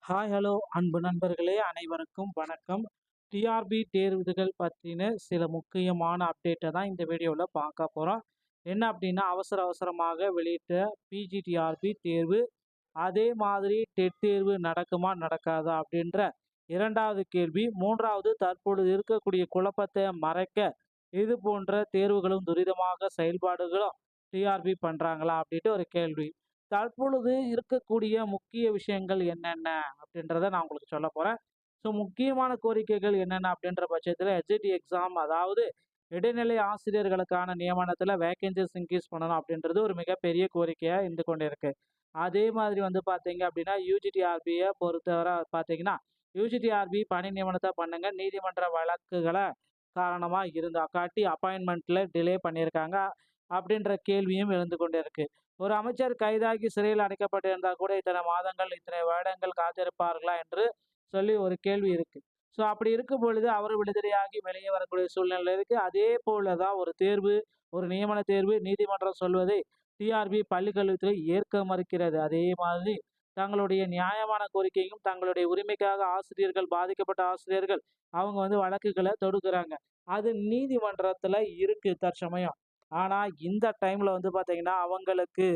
Hi hello அன்பு நண்பர்களே அனைவருக்கும் வணக்கம். டிஆர்பி தேர்வுகள் பற்றின சில முக்கியமான அப்டேட்டை தான் இந்த வீடியோவில் பார்க்க போகிறோம். என்ன அப்படின்னா அவசரமாக வெளியிட்ட பிஜிடிஆர்பி தேர்வு அதே மாதிரி டெட் தேர்வு நடக்குமா நடக்காதா அப்படின்ற இரண்டாவது கேள்வி. மூன்றாவது, தற்பொழுது இருக்கக்கூடிய குழப்பத்தை மறைக்க இது போன்ற தேர்வுகளும் துரிதமாக செயல்பாடுகளும் டிஆர்பி பண்ணுறாங்களா அப்படின்ட்டு ஒரு கேள்வி. தற்பொழுது இருக்கக்கூடிய முக்கிய விஷயங்கள் என்னென்ன அப்படின்றத நான் உங்களுக்கு சொல்ல போகிறேன். ஸோ முக்கியமான கோரிக்கைகள் என்னென்ன அப்படின்ற பட்சத்தில் எஸ்ஜிடி எக்ஸாம், அதாவது இடைநிலை ஆசிரியர்களுக்கான நியமனத்தில் வேகன்சிஸ் இன்க்ரீஸ் பண்ணணும் அப்படின்றது ஒரு மிகப்பெரிய கோரிக்கையாக இருந்து கொண்டு இருக்கு. அதே மாதிரி பார்த்தீங்க அப்படின்னா யூஜிடிஆர்பியை பொறுத்தவரை பார்த்தீங்கன்னா யூஜிடிஆர்பி பணி நியமனத்தை பண்ணுங்க, நீதிமன்ற வழக்குகளை காரணமாக இருந்தா காட்டி அப்பாயின்மெண்ட்டில் டிலே பண்ணியிருக்காங்க அப்படின்ற கேள்வியும் எழுந்து கொண்டு இருக்கு. ஒரு அமைச்சர் கைதாகி சிறையில் அடைக்கப்பட்டிருந்தால் கூட இத்தனை மாதங்கள் இத்தனை வருடங்கள் காத்திருப்பார்களா என்று சொல்லி ஒரு கேள்வி இருக்கு. ஸோ அப்படி இருக்கும் பொழுது அவர் விடுதலையாகி வெளியே வரக்கூடிய சூழ்நிலை இருக்கு. அதே போல தான் ஒரு தேர்வு, ஒரு நியமன தேர்வு நீதிமன்றம் சொல்வதை டிஆர்பி பள்ளிக்கல்வித்துறை ஏற்க மறுக்கிறது. அதே மாதிரி தங்களுடைய நியாயமான கோரிக்கையும் தங்களுடைய உரிமைக்காக ஆசிரியர்கள், பாதிக்கப்பட்ட ஆசிரியர்கள் அவங்க வழக்குகளை தொடுக்கிறாங்க. அது நீதிமன்றத்துல இருக்கு தற்சமயம். ஆனா இந்த டைம்ல பார்த்தீங்கன்னா அவங்களுக்கு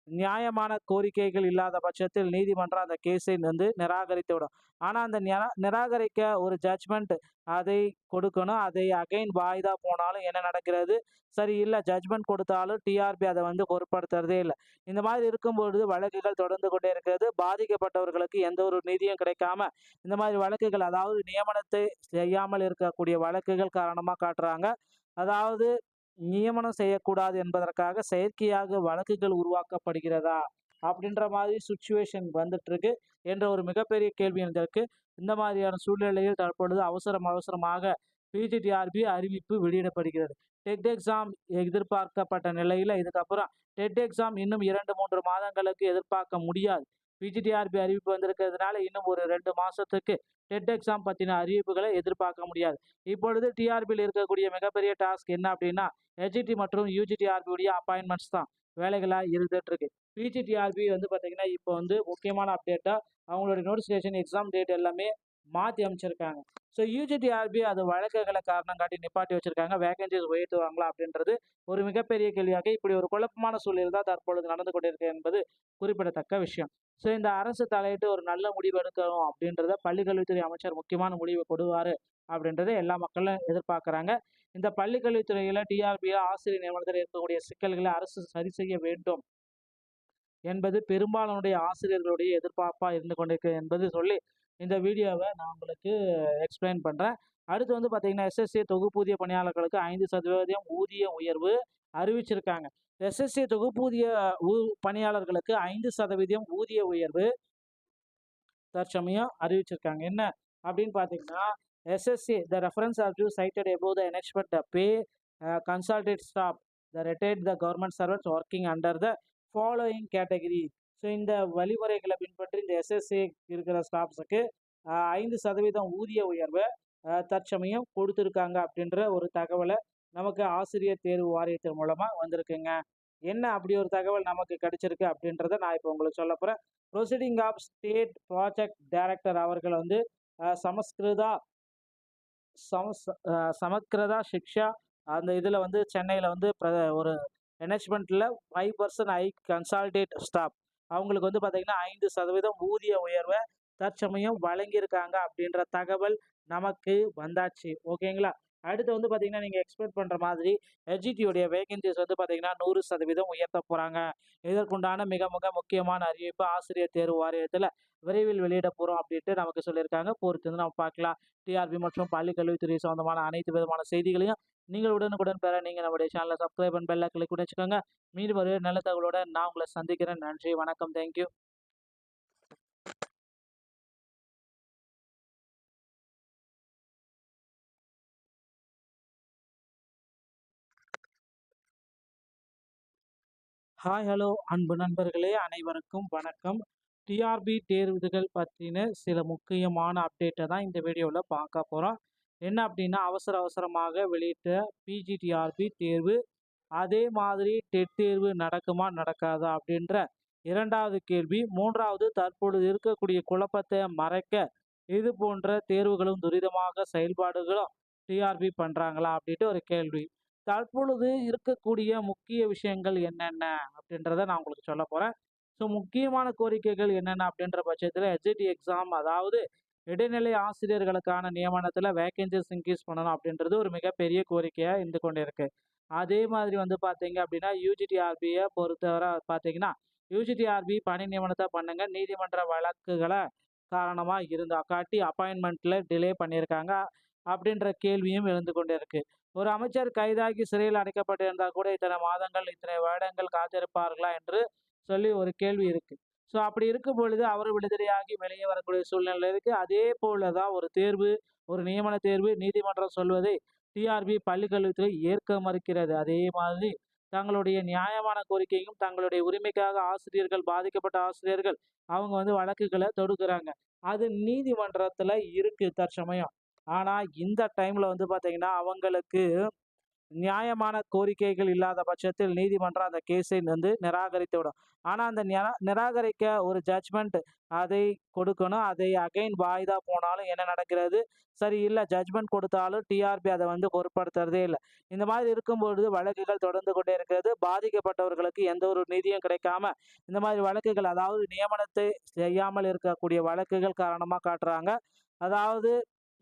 நியாயமான கோரிக்கைகள் இல்லாத பட்சத்தில் நீதிமன்றம் அந்த கேஸை நிராகரித்து விடும். ஆனா அந்த நிராகரிக்க ஒரு ஜட்ஜ்மெண்ட் அதை கொடுக்கணும். அதை அகைன் வாய்தா போனாலும் என்ன நடக்கிறது, சரி இல்லை ஜட்ஜ்மெண்ட் கொடுத்தாலும் டிஆர்பி அதை பொருட்படுத்துறதே இல்லை. இந்த மாதிரி இருக்கும்பொழுது வழக்குகள் தொடர்ந்து கொண்டே இருக்கிறது. பாதிக்கப்பட்டவர்களுக்கு எந்த ஒரு நீதியும் கிடைக்காம இந்த மாதிரி வழக்குகள், அதாவது நியமனத்தை செய்யாமல் இருக்கக்கூடிய வழக்குகள் காரணமாக காட்டுறாங்க. அதாவது நியமனம் செய்யக்கூடாது என்பதற்காக செயற்கையாக வழக்குகள் உருவாக்கப்படுகிறதா அப்படின்ற மாதிரி சுச்சுவேஷன் வந்துட்டு இருக்கு என்ற ஒரு மிகப்பெரிய கேள்வி இருந்திருக்கு. இந்த மாதிரியான சூழ்நிலையில் தற்பொழுது அவசரமாக பிஜிடிஆர்பி அறிவிப்பு வெளியிடப்படுகிறது. டெட் எக்ஸாம் எதிர்பார்க்கப்பட்ட நிலையில் இதுக்கப்புறம் டெட் எக்ஸாம் இன்னும் 2-3 மாதங்களுக்கு எதிர்பார்க்க முடியாது. பிஜிடிஆர்பி அறிவிப்பு வந்திருக்கிறதுனால இன்னும் ஒரு 2 மாசத்துக்கு டெட் எக்ஸாம் பற்றின அறிவிப்புகளை எதிர்பார்க்க முடியாது. இப்பொழுது டிஆர்பியில் இருக்கக்கூடிய மிகப்பெரிய டாஸ்க் என்ன அப்படின்னா ஹெச்இடி மற்றும் யூஜிடிஆர்பி உடைய அப்பாயின்மெண்ட்ஸ் தான் வேலைகளாக இருந்துட்டு இருக்கு. பிஜிடிஆர்பி பார்த்தீங்கன்னா இப்போ முக்கியமான அப்டேட்டாக அவங்களுடைய நோட்டிஃபிகேஷன், எக்ஸாம் டேட் எல்லாமே மாற்றி அமைச்சிருக்காங்க. ஸோ யூஜிடிஆர்பி அது வழக்குகளை காரணம் காட்டி நிப்பாட்டி வச்சிருக்காங்க. வேகன்சிஸ் உயர்த்துவாங்களா அப்படின்றது ஒரு மிகப்பெரிய கேள்வியாக இப்படி ஒரு குழப்பமான சூழல் தான் தற்பொழுது நடந்து கொண்டிருக்கு என்பது குறிப்பிடத்தக்க விஷயம். ஸோ இந்த அரசு தலையிட்டு ஒரு நல்ல முடிவு எடுக்கணும் அப்படின்றத பள்ளிக்கல்வித்துறை அமைச்சர் முக்கியமான முடிவு கொடுவார் அப்படின்றத எல்லா மக்களும் எதிர்பார்க்குறாங்க. இந்த பள்ளிக்கல்வித்துறையில் டிஆர்பியில் ஆசிரியர் நியமனத்தில் இருக்கக்கூடிய சிக்கல்களை அரசு சரி செய்ய வேண்டும் என்பது பெரும்பாலானுடைய ஆசிரியர்களுடைய எதிர்பார்ப்பாக இருந்து கொண்டிருக்கு என்பது சொல்லி இந்த வீடியோவை நான் உங்களுக்கு எக்ஸ்பிளைன் பண்ணுறேன். அடுத்து பார்த்தீங்கன்னா எஸ்எஸ்சி தொகுப்பூதிய பணியாளர்களுக்கு 5% ஊதிய உயர்வு அறிவிச்சிருக்காங்க. எஸ்எஸ்சி தொகுப்பூதிய பணியாளர்களுக்கு 5% ஊதிய உயர்வு தற்சமயம் அறிவிச்சிருக்காங்க. என்ன அப்படின்னு பார்த்தீங்கன்னா SSC the reference of you cited above the enactment the pay consulted staff the retired the government servants working under the following category. So இந்த வழிமுறைகளை பின்பற்றி இந்த எஸ்எஸ்சி இருக்கிற ஸ்டாஃப்ஸுக்கு 5% ஊதிய உயர்வை தற்சமயம் கொடுத்துருக்காங்க அப்படின்ற ஒரு தகவலை நமக்கு ஆசிரியர் தேர்வு வாரியத்தின் மூலமாக வந்திருக்குங்க. என்ன அப்படி ஒரு தகவல் நமக்கு கிடைச்சிருக்கு அப்படின்றத நான் இப்போ உங்களுக்கு சொல்ல போகிறேன். Proceeding of state project director அவர்கள் சமஸ்கிருதா சிக்ஷா அந்த இதில் சென்னையில் ஒரு மேனேஜ்மெண்ட்டில் 5% ஐ கன்சால்டேட் ஸ்டாஃப் அவங்களுக்கு பார்த்தீங்கன்னா 5% ஊதிய உயர்வை தற்சமயம் வழங்கியிருக்காங்க அப்படின்ற தகவல் நமக்கு வந்தாச்சு. ஓகேங்களா. அடுத்து பார்த்தீங்கன்னா நீங்கள் எக்ஸ்பெக்ட் பண்ணுற மாதிரி எஸ்ஜிடியோடைய வேகன்சிஸ் பார்த்தீங்கன்னா 100% உயர்த்த போகிறாங்க. இதற்குண்டான மிக மிக முக்கியமான அறிவிப்பு ஆசிரியர் தேர்வு வாரியத்தில் விரைவில் வெளியிட போகிறோம் அப்படின்ட்டு நமக்கு சொல்லியிருக்காங்க. பொறுத்து நம்ம பார்க்கலாம். டிஆர்பி மற்றும் பள்ளி கல்வித்துறை சம்பந்தமான அனைத்து விதமான செய்திகளையும் நீங்கள் உடனுக்குடன் பெற நீங்கள் நம்முடைய சேனலை சப்ஸ்கிரைப் பண்ணி பெல்லை கிளிக் பண்ணி வச்சுக்கோங்க. மீண்டும் ஒரு நல்ல தகவலோட நான் உங்களை சந்திக்கிறேன். நன்றி, வணக்கம், தேங்க்யூ. ஹாய் ஹலோ அன்பு நண்பர்களே அனைவருக்கும் வணக்கம். டிஆர்பி தேர்வுகள் பற்றின சில முக்கியமான அப்டேட்டை தான் இந்த வீடியோவில் பார்க்க போகிறோம். என்ன அப்படின்னா அவசரமாக வெளியிட்ட பிஜிடிஆர்பி தேர்வு அதே மாதிரி டெட் தேர்வு நடக்குமா நடக்காதா அப்படின்ற 2வது கேள்வி. 3வது தற்பொழுது இருக்கக்கூடிய குழப்பத்தை மறைக்க இது போன்ற தேர்வுகளும் துரிதமாக செயல்பாடுகளும் டிஆர்பி பண்றாங்களா? அப்படின்ட்டு ஒரு கேள்வி. தற்பொழுது இருக்கக்கூடிய முக்கிய விஷயங்கள் என்னென்ன? அப்படின்றத நான் உங்களுக்கு சொல்லப் போறேன். ஸோ முக்கியமான கோரிக்கைகள் என்னென்ன அப்படின்ற பட்சத்தில எஸ்ஏடி எக்ஸாம் அதாவது இடைநிலை ஆசிரியர்களுக்கான நியமனத்தில வேக்கன்ஸீஸ் இன்க்ரீஸ் பண்ணணும் அப்படின்றது ஒரு மிகப்பெரிய கோரிக்கையா இருந்து கொண்டிருக்கு. அதே மாதிரி வந்து பார்த்தீங்க அப்படின்னா, யுஜிடிஆர்பிய பொறுத்தவரை பார்த்தீங்கன்னா, யுஜிடிஆர்பி பணி நியமனத்த பண்ணுங்க. நீதிமன்ற வழக்குகள காரணமா இருந்தா காட்டி அப்பாயின்ட்மென்ட்ல டிலே பண்ணியிருக்காங்க. அப்படின்ற கேள்வியும் எழுந்து கொண்டு இருக்கு. ஒரு அமைச்சர் கைதாகி சிறையில் அடைக்கப்பட்டிருந்தா கூட இத்தனை மாதங்கள், இத்தனை வருடங்கள் காத்திருப்பார்களா என்று சொல்லி ஒரு கேள்வி இருக்கு. ஸோ அப்படி இருக்கும் பொழுது அவர் விடுதலையாகி வெளியே வரக்கூடிய சூழ்நிலை இருக்கு. அதே போல தான் ஒரு தேர்வு, ஒரு நியமன தேர்வு நீதிமன்றம் சொல்வதை டிஆர்பி பள்ளிக் கல்வித்துறை ஏற்க மறுக்கிறது. அதே மாதிரி தங்களுடைய நியாயமான கோரிக்கையும், தங்களுடைய உரிமைக்காக ஆசிரியர்கள் பாதிக்கப்பட்ட ஆசிரியர்கள் அவங்க வந்து வழக்குகள தொடுக்குறாங்க. அது நீதிமன்றத்துல இருக்கு தற்சமயம். ஆனா இந்த டைம்ல வந்து பார்த்தீங்கன்னா, அவங்களுக்கு நியாயமான கோரிக்கைகள் இல்லாத பட்சத்தில் நீதிமன்றம் அந்த கேஸை வந்து நிராகரித்துவிடும். ஆனா, அந்த நிராகரிக்க ஒரு ஜட்ஜ்மெண்ட் அதை கொடுக்கணும். அதை அகைன் வாய்தா போனாலும் என்ன நடக்கிறது? சரி இல்ல ஜட்ஜ்மெண்ட் கொடுத்தாலும் டிஆர்பி அத வந்து பொருட்படுத்துறதே இல்ல. இந்த மாதிரி இருக்கும்பொழுது வழக்குகள் தொடர்ந்து கொண்டே இருக்கிறது. பாதிக்கப்பட்டவர்களுக்கு எந்த ஒரு நீதியும் கிடைக்காம, இந்த மாதிரி வழக்குகள் அதாவது நியமனத்தை செய்யாமல் இருக்கக்கூடிய வழக்குகள் காரணமா காட்டுறாங்க. அதாவது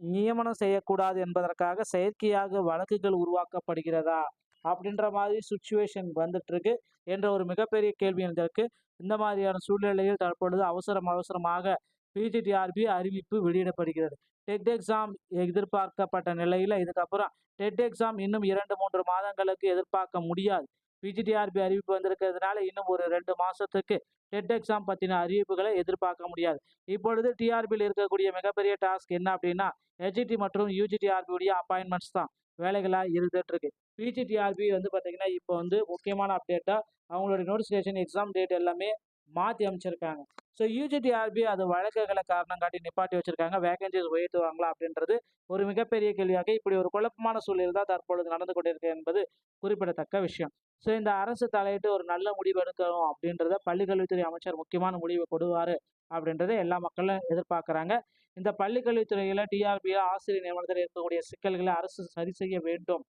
நியமனம் செய்யக்கூடாது என்பதற்காக செயற்கையாக வழக்குகள் உருவாக்கப்படுகிறதா? அப்படின்ற மாதிரி சிச்சுவேஷன் வந்துட்டு இருக்கு என்ற ஒரு மிகப்பெரிய கேள்வி எழுந்திருக்கு. இந்த மாதிரியான சூழ்நிலையில் தற்பொழுது அவசரமாக பிஜிடிஆர்பி அறிவிப்பு வெளியிடப்படுகிறது. டெட் எக்ஸாம் எதிர்பார்க்கப்பட்ட நிலையில இதுக்கப்புறம் டெட் எக்ஸாம் இன்னும் 2, 3 மாதங்களுக்கு எதிர்பார்க்க முடியாது. பிஜிடிஆர்பி அறிவிப்பு வந்திருக்கிறதுனால இன்னும் ஒரு 2 மாசத்துக்கு டெட் எக்ஸாம் பத்தின அறிவிப்புகளை எதிர்பார்க்க முடியாது. இப்பொழுது டிஆர்பியில் இருக்கக்கூடிய மிகப்பெரிய டாஸ்க் என்ன அப்படின்னா, எஸ்ஜிடி மற்றும் யுஜிடிஆர்பி உடைய அப்பாயின்ட்மெண்ட்ஸ் தான் வேலைகளா இருந்துட்டு இருக்கு. பிஜிடிஆர்பி வந்து பார்த்தீங்கன்னா, இப்போ வந்து முக்கியமான அப்டேட்டா அவங்களுடைய நோட்டிஃபிகேஷன், எக்ஸாம் டேட் எல்லாமே மாத்தி அமைச்சிருக்காங்க. ஸோ யுஜிடிஆர்பி அது வழக்குகள காரணம் காட்டி நிப்பாட்டி வச்சிருக்காங்க. வேகன்ஸீஸ் உயர்த்துவாங்களா அப்படின்றது ஒரு மிகப்பெரிய கேள்வியாக இப்படி ஒரு குழப்பமான சூழல் தான் தற்பொழுது நடந்து கொண்டிருக்கு என்பது குறிப்பிடத்தக்க விஷயம். ஸோ இந்த அரசு தலையிட்டு ஒரு நல்ல முடிவு எடுக்கணும் அப்படின்றத பள்ளிக்கல்வித்துறை அமைச்சர் முக்கியமான முடிவு கொடுவாரு அப்படின்றத எல்லா மக்களும் எதிர்பார்க்குறாங்க. இந்த பள்ளிக்கல்வித்துறையில டிஆர்பியா ஆசிரியர் நியமனத்தில் இருக்கக்கூடிய சிக்கல்களை அரசு சரி செய்ய வேண்டும்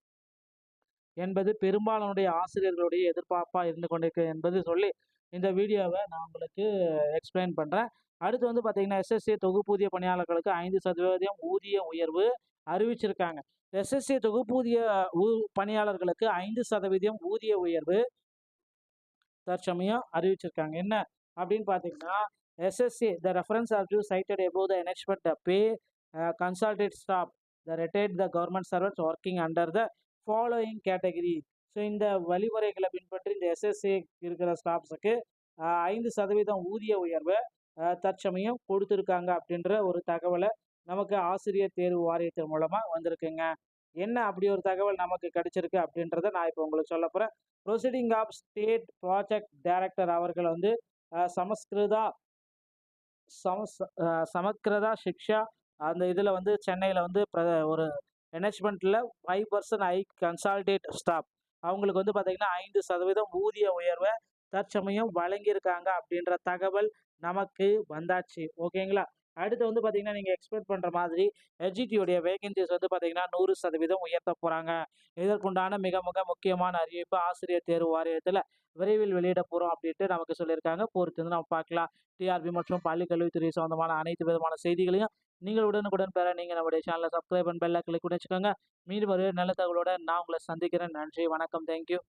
என்பது பெரும்பாலானுடைய ஆசிரியர்களுடைய எதிர்பார்ப்பா இருந்து கொண்டிருக்கு என்பது சொல்லி இந்த வீடியோவ நான் உங்களுக்கு எக்ஸ்பிளைன் பண்றேன். அடுத்து வந்து பார்த்தீங்கன்னா, எஸ்எஸ்சி தொகுப்பூதிய பணியாளர்களுக்கு 5% ஊதிய உயர்வு அறிவிச்சிருக்காங்க. எஸ்எஸ்சி தொகுப்பூதிய ஊ பணியாளர்களுக்கு 5% ஊதிய உயர்வு தற்சமயம் அறிவிச்சிருக்காங்க. என்ன அப்படின்னு பார்த்தீங்கன்னா, SSC the reference are to cited above the annexed the pay consolidated staff the retired the government servants working under the following category. So இந்த வழிமுறைகளை பின்பற்றி இந்த எஸ்எஸ்சி இருக்கிற ஸ்டாஃப்ஸுக்கு 5% ஊதிய உயர்வை தற்சமயம் கொடுத்துருக்காங்க அப்படின்ற ஒரு தகவலை நமக்கு ஆசிரியர் தேர்வு வாரியத்தின் மூலமா வந்திருக்குங்க. என்ன அப்படி ஒரு தகவல் நமக்கு கிடைச்சிருக்கு அப்படின்றத நான் இப்போ உங்களுக்கு சொல்ல போறேன். Proceeding of state project director அவர்கள் வந்து சமஸ்கிருதா சமஸ்கிருதா சிக்ஷா அந்த இதில் வந்து சென்னையில் வந்து ஒரு மேனேஜ்மெண்ட்டில் 5% கன்சால்டேட் ஸ்டாஃப் அவங்களுக்கு வந்து பார்த்தீங்கன்னா 5% ஊதிய உயர்வை தற்சமயம் வழங்கியிருக்காங்க அப்படின்ற தகவல் நமக்கு வந்தாச்சு. ஓகேங்களா? அடுத்து வந்து பார்த்தீங்கன்னா, நீங்க எக்ஸ்பெக்ட் பண்ற மாதிரி எஸ்ஜிடியுடைய வேகன்ஸீஸ் வந்து பார்த்தீங்கன்னா 100% உயர்த்த போறாங்க. இதற்குண்டான மிக மிக முக்கியமான அறிவிப்பு ஆசிரியர் தேர்வு வாரியத்துல விரைவில் வெளியிட போறோம் அப்படின்ட்டு நமக்கு சொல்லியிருக்காங்க. பொறுத்து வந்து நம்ம பார்க்கலாம். டிஆர்பி மற்றும் பள்ளி கல்வித்துறை சம்பந்தமான அனைத்து விதமான செய்திகளையும் நீங்கள் உடனுக்குடன் பெற நீங்க நம்முடைய சேனலை சப்ஸ்கிரைப் அண்ட் பெல் கிளிக் பண்ணி வச்சுக்கோங்க. மீண்டும் ஒரு நல்ல தகவலோட நான் உங்களை சந்திக்கிறேன். நன்றி, வணக்கம், தேங்க்யூ.